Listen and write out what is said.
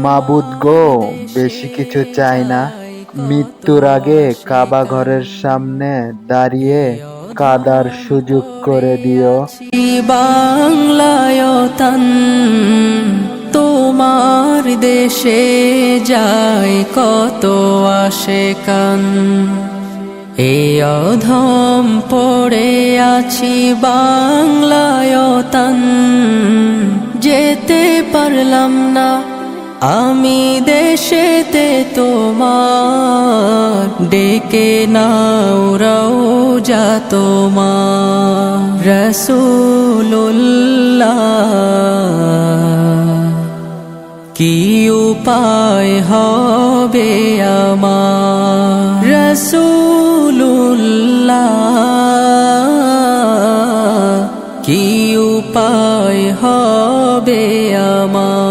মাবুদ গো, বেশি কিছু চাই না। মৃত্যুর আগে কাবা ঘরের সামনে দাঁড়িয়ে কাদার সুযোগ করে দিও। বাংলায়তন তোমার দেশে যায় কত আশেকান, এই অধম পড়ে আছি বাংলায়তন, যেতে পারলাম না আমি দেশেতে তোমার, ডেকে নাও রওজা তোমার রাসূলুল্লাহ। কি উপায় হবে আমার রাসূলুল্লাহ, কি উপায় হবে আমার।